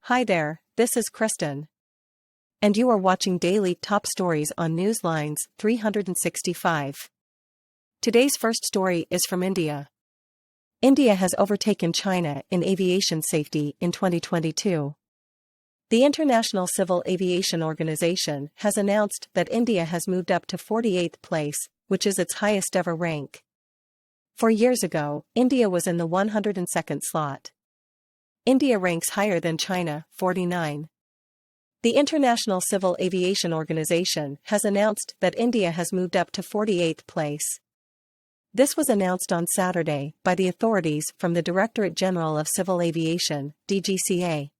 Hi there, this is Kristen. And you are watching Daily Top Stories on Newsline's 365. Today's first story is from India. India has overtaken China in aviation safety in 2022. The International Civil Aviation Organization has announced that India has moved up to 48th place, which is its highest ever rank. 4 years ago, India was in the 102nd slot. India ranks higher than China, 49. The International Civil Aviation Organization has announced that India has moved up to 48th place. This was announced on Saturday by the authorities from the Directorate General of Civil Aviation, DGCA.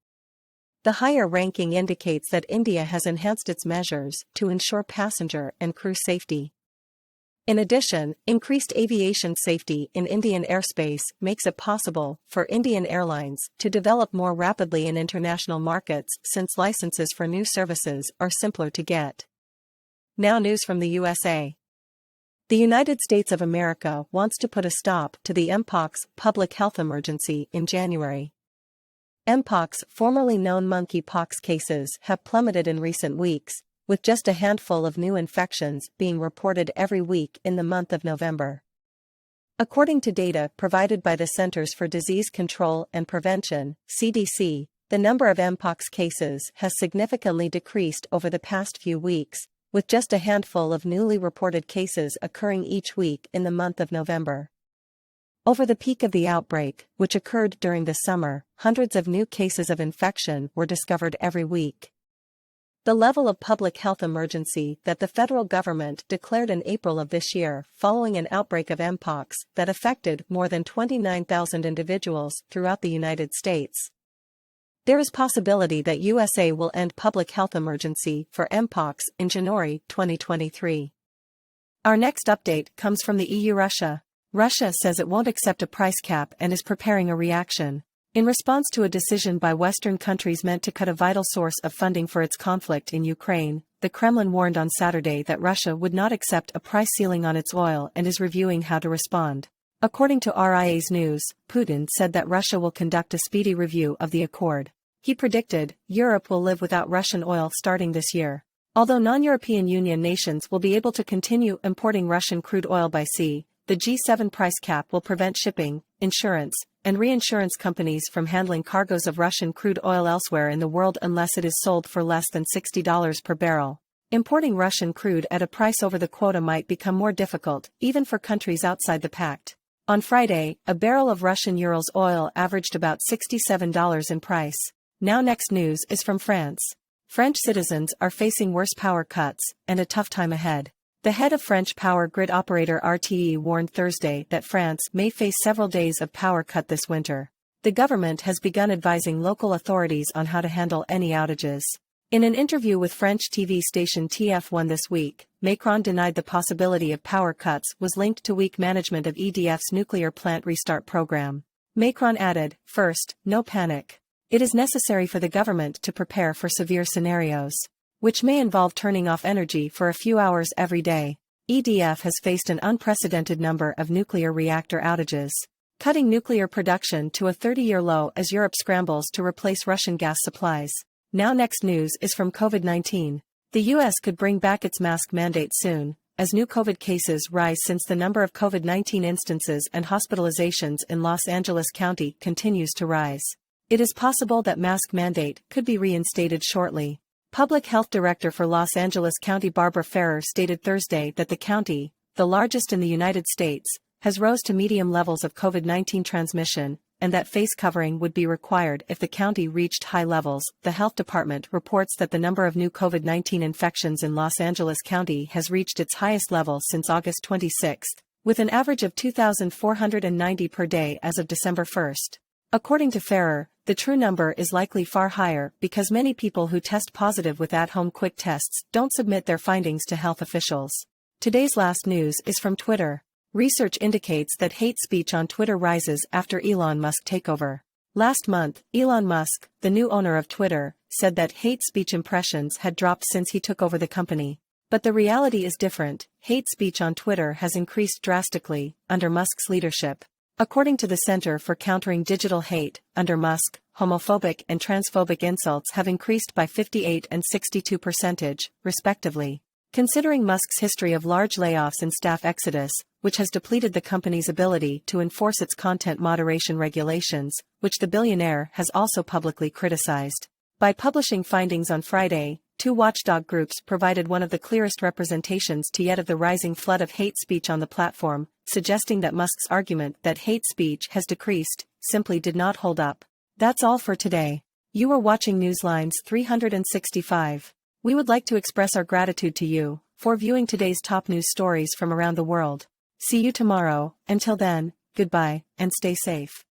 The higher ranking indicates that India has enhanced its measures to ensure passenger and crew safety. In addition, increased aviation safety in Indian airspace makes it possible for Indian Airlines to develop more rapidly in international markets since licenses for new services are simpler to get. Now news from the USA. The United States of America wants to put a stop to the Mpox public health emergency in January. Mpox, formerly known monkeypox cases, have plummeted in recent weeks, with just a handful of new infections being reported every week in the month of November. According to data provided by the Centers for Disease Control and Prevention, CDC, the number of Mpox cases has significantly decreased over the past few weeks, with just a handful of newly reported cases occurring each week in the month of November. Over the peak of the outbreak, which occurred during the summer, hundreds of new cases of infection were discovered every week. The level of public health emergency that the federal government declared in April of this year following an outbreak of Mpox that affected more than 29,000 individuals throughout the United States. There is possibility that USA will end public health emergency for Mpox in January 2023. Our next update comes from the EU. Russia says it won't accept a price cap and is preparing a reaction. In response to a decision by Western countries meant to cut a vital source of funding for its conflict in Ukraine, the Kremlin warned on Saturday that Russia would not accept a price ceiling on its oil and is reviewing how to respond. According to RIA's News, Putin said that Russia will conduct a speedy review of the accord. He predicted, Europe will live without Russian oil starting this year. Although non-European Union nations will be able to continue importing Russian crude oil by sea, the G7 price cap will prevent shipping, insurance, and reinsurance companies from handling cargoes of Russian crude oil elsewhere in the world unless it is sold for less than $60 per barrel. Importing Russian crude at a price over the quota might become more difficult, even for countries outside the pact. On Friday, a barrel of Russian Urals oil averaged about $67 in price. Now next news is from France. French citizens are facing worse power cuts and a tough time ahead. The head of French power grid operator RTE warned Thursday that France may face several days of power cut this winter. The government has begun advising local authorities on how to handle any outages. In an interview with French TV station TF1 this week, Macron denied the possibility of power cuts was linked to weak management of EDF's nuclear plant restart program. Macron added, "First, no panic. It is necessary for the government to prepare for severe scenarios, which may involve turning off energy for a few hours every day." EDF has faced an unprecedented number of nuclear reactor outages, cutting nuclear production to a 30-year low as Europe scrambles to replace Russian gas supplies. Now next news is from COVID-19. The US could bring back its mask mandate soon, as new COVID cases rise since the number of COVID-19 instances and hospitalizations in Los Angeles County continues to rise. It is possible that mask mandate could be reinstated shortly. Public Health Director for Los Angeles County Barbara Ferrer stated Thursday that the county, the largest in the United States, has rose to medium levels of COVID-19 transmission, and that face covering would be required if the county reached high levels. The health department reports that the number of new COVID-19 infections in Los Angeles County has reached its highest level since August 26, with an average of 2,490 per day as of December 1. According to Ferrer, the true number is likely far higher because many people who test positive with at-home quick tests don't submit their findings to health officials. Today's last news is from Twitter. Research indicates that hate speech on Twitter rises after Elon Musk takeover. Last month, Elon Musk, the new owner of Twitter, said that hate speech impressions had dropped since he took over the company. But the reality is different. Hate speech on Twitter has increased drastically under Musk's leadership. According to the Center for Countering Digital Hate, under Musk, homophobic and transphobic insults have increased by 58 and 62%, respectively. Considering Musk's history of large layoffs and staff exodus, which has depleted the company's ability to enforce its content moderation regulations, which the billionaire has also publicly criticized. By publishing findings on Friday, two watchdog groups provided one of the clearest representations to yet of the rising flood of hate speech on the platform, suggesting that Musk's argument that hate speech has decreased simply did not hold up. That's all for today. You are watching Newslines 365. We would like to express our gratitude to you for viewing today's top news stories from around the world. See you tomorrow. Until then, goodbye, and stay safe.